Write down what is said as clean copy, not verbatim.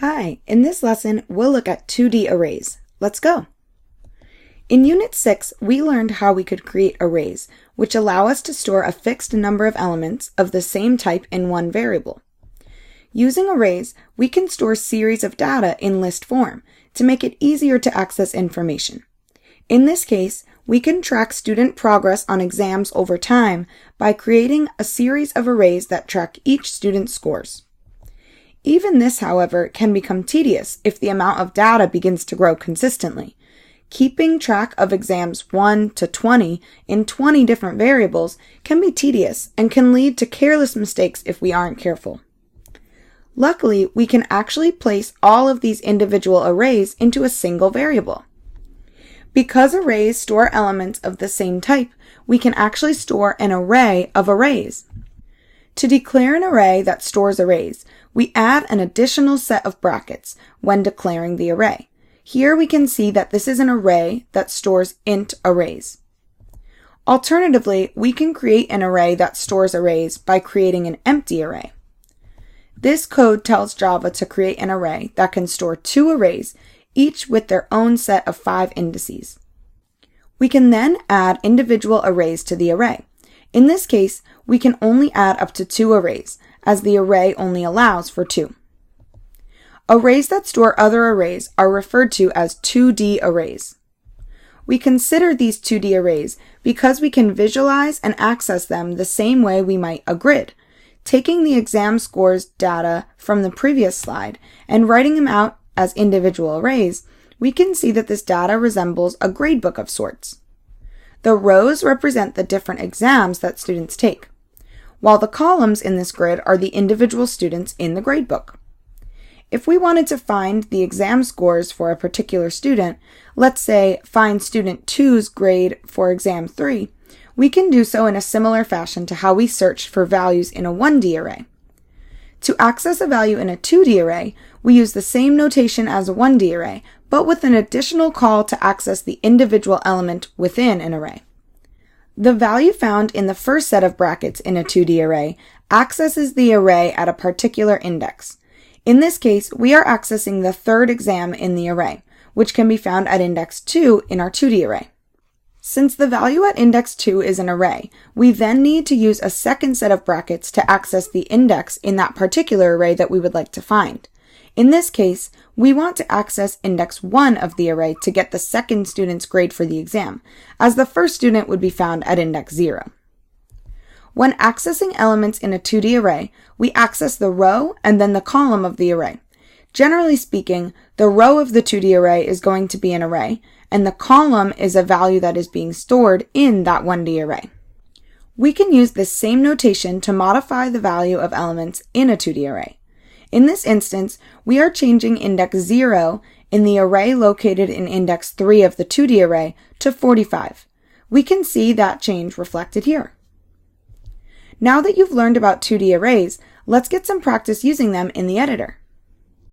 Hi, in this lesson, we'll look at 2D arrays. Let's go. In Unit 6, we learned how we could create arrays, which allow us to store a fixed number of elements of the same type in one variable. Using arrays, we can store series of data in list form to make it easier to access information. In this case, we can track student progress on exams over time by creating a series of arrays that track each student's scores. Even this, however, can become tedious if the amount of data begins to grow consistently. Keeping track of exams 1 to 20 in 20 different variables can be tedious and can lead to careless mistakes if we aren't careful. Luckily, we can actually place all of these individual arrays into a single variable. Because arrays store elements of the same type, we can actually store an array of arrays. To declare an array that stores arrays, we add an additional set of brackets when declaring the array. Here we can see that this is an array that stores int arrays. Alternatively, we can create an array that stores arrays by creating an empty array. This code tells Java to create an array that can store 2 arrays, each with their own set of 5 indices. We can then add individual arrays to the array. In this case, we can only add up to 2 arrays, as the array only allows for 2. Arrays that store other arrays are referred to as 2D arrays. We consider these 2D arrays because we can visualize and access them the same way we might a grid, taking the exam scores data from the previous slide and writing them out as individual arrays. We can see that this data resembles a gradebook of sorts. The rows represent the different exams that students take, while the columns in this grid are the individual students in the gradebook. If we wanted to find the exam scores for a particular student, let's say find student 2's grade for exam 3, we can do so in a similar fashion to how we searched for values in a 1D array. To access a value in a 2D array, we use the same notation as a 1D array, but with an additional call to access the individual element within an array. The value found in the first set of brackets in a 2D array accesses the array at a particular index. In this case, we are accessing the third exam in the array, which can be found at index 2 in our 2D array. Since the value at index 2 is an array, we then need to use a second set of brackets to access the index in that particular array that we would like to find. In this case, we want to access index 1 of the array to get the second student's grade for the exam, as the first student would be found at index 0. When accessing elements in a 2D array, we access the row and then the column of the array. Generally speaking, the row of the 2D array is going to be an array, and the column is a value that is being stored in that 1D array. We can use this same notation to modify the value of elements in a 2D array. In this instance, we are changing index 0 in the array located in index 3 of the 2D array to 45. We can see that change reflected here. Now that you've learned about 2D arrays, let's get some practice using them in the editor.